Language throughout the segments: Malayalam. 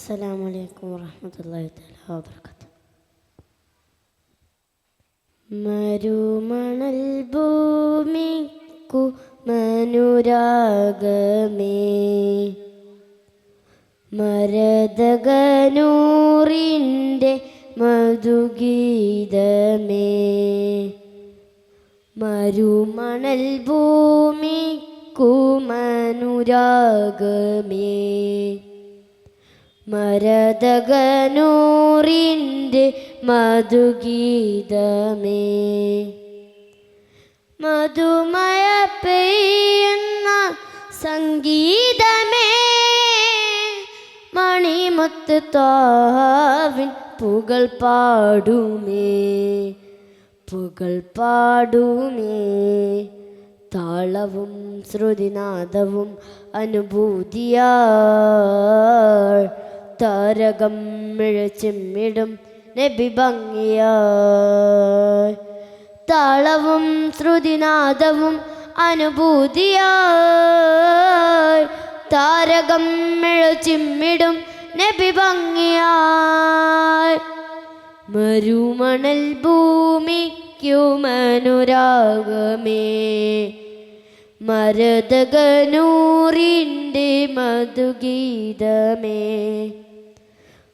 السلام عليكم ورحمة الله تعالى وبركاته. മരുമണൽ ഭൂമിക്കു മനുരാഗമേ, മരതകനൂറിൻ്റെ മധുഗീതമേ. മരുമണൽ ഭൂമിക്കു മനുരാഗമേ, മരതകനൂറിൻ്റെ മധുഗീതമേ. മധുമയ പെയ്യുന്ന സംഗീതമേ, മണിമുത്ത് ത്വാഹാവിൻ പുകൾ പാടുമേ, പുകൾ പാടുമേ. താളവും ശ്രുതിനാദവും അനുഭൂതിയാൾ, താരകം മിഴച്ചിമ്മിടും നബി ഭംഗിയാൾ. താളവും ശ്രുതിനാദവും അനുഭൂതിയാൾ, താരകം മിഴച്ചിമ്മിടും നബി ഭംഗിയാൾ. മരുമണൽ ഭൂമിക്കു മനുരാഗമേ, മരതകനൂറിൻ്റെ മധുഗീതമേ.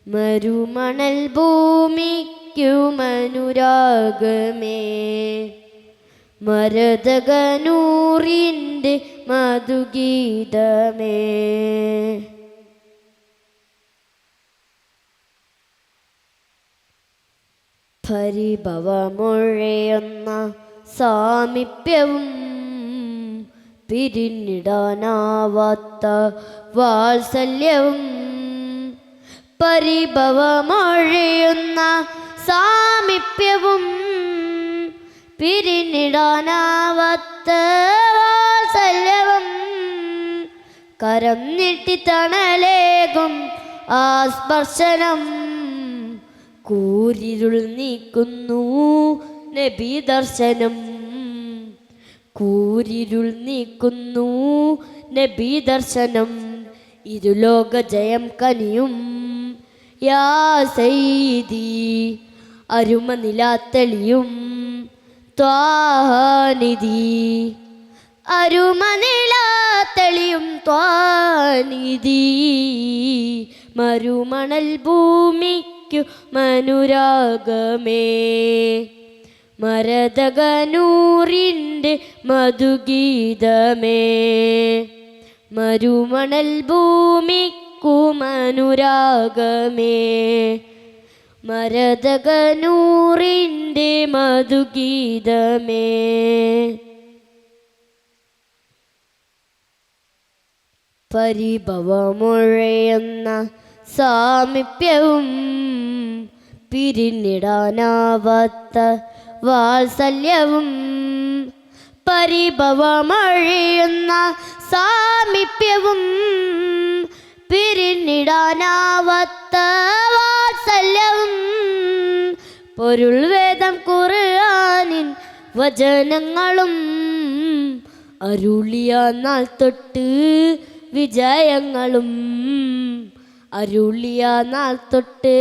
മരുമണൽ ഭൂമിക്കു മനുരാഗമേ, മരതകനൂറിൻ്റെ മധുഗീതമേ. പരിഭവമൊഴയുന്ന സാമീപ്യവും പിരിഞ്ഞിടാനാവാത്ത വാത്സല്യവും. പരിഭവമൊഴയുന്ന സാമീപ്യവും പിരിഞ്ഞിടാനാവാത്ത വാത്സല്യവും. കരം നീട്ടി തണലേകും ആ സ്പർശനം, കൂരിരുൾ നീക്കുന്നു നബി ദർശനം. കൂരിരുൾ നീക്കുന്നു നബി ദർശനം. ഇരുലോക ജയം കനിയും യാ സയ്യിദി, അരുമ നിലാത്തെളിയും ത്വാനിധി. അരുമ നിലാത്തെളിയും ത്വാനിധി. മരുമണൽ ഭൂമിക്കു മനുരാഗമേ, മരതകനൂറിൻ്റെ മധുഗീതമേ. മരുമണൽ ഭൂമിക്കു മനുരാഗമേ, മരതകനൂറിൻ്റെ മധുഗീതമേ. പരിഭവമൊഴയുന്ന സാമീപ്യവും പിരിഞ്ഞിടാനാവാത്ത വാത്സല്യവും. പരിഭവമൊഴയുന്ന സാമീപ്യവും പിരിഞ്ഞിടാനാവാത്ത വാത്സല്യവും. പൊരുൾ വേദം ഖുർആനിൻ വചനങ്ങളും, അരുളിയ നാൾ തൊട്ട് വിജയങ്ങളും. അരുളിയ നാൾ തൊട്ട്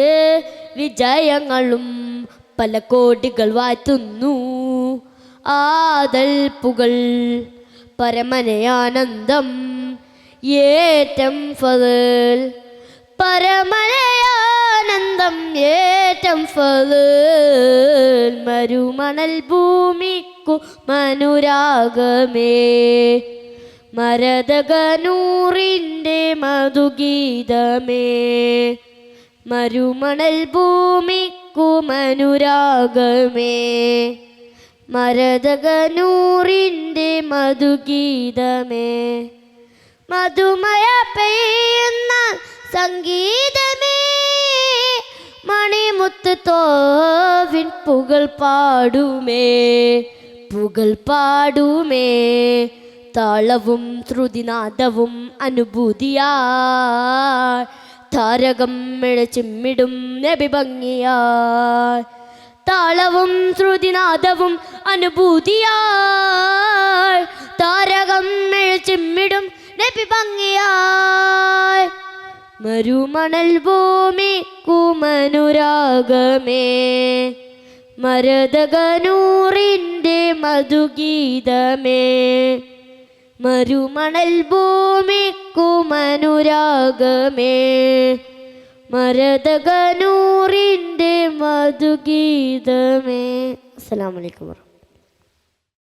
വിജയങ്ങളും. പല കോടികൾ വാഴ്ത്തുന്നു ആദൽപ്പുകൾ. പരമനയാനന്ദം ഏറ്റം ഫളൽ, പരമനയാനന്ദം ഏറ്റം ഫളൽ. മരുമണൽ ഭൂമിക്കു മനുരാഗമേ, മരതകനൂറിൻ്റെ മധുഗീതമേ. മരുമണൽ ഭൂമിക്കു മനുരാഗമേ, മരതകനൂറിൻ്റെ മധുഗീതമേ. മധുമയ പെയ്യുന്ന സംഗീതമേ, മണിമുത്ത് ത്വാഹാവിൻ പുകൾ പാടുമേ, പുകൾ പാടുമേ. താളവും ശ്രുതിനാദവും അനുഭൂതിയാൾ, താരകം മിഴച്ചിമ്മിടും നബി ഭംഗിയാൾ. താളവും ശ്രുതിനാദവും അനുഭൂതിയാൾ, താരകം മിഴച്ചിമ്മിടും നബി ഭംഗിയാൾ. മരുമണൽ ഭൂമിക്കുമനുരാഗമേ മരതകനൂറിൻ്റെ മധുഗീതമേ മരുമണൽ ഭൂമിക്കുമനുരാഗമേ മരതകനൂറിൻ്റെ മധുഗീതമേ. അസ്സലാമു അലൈക്കും.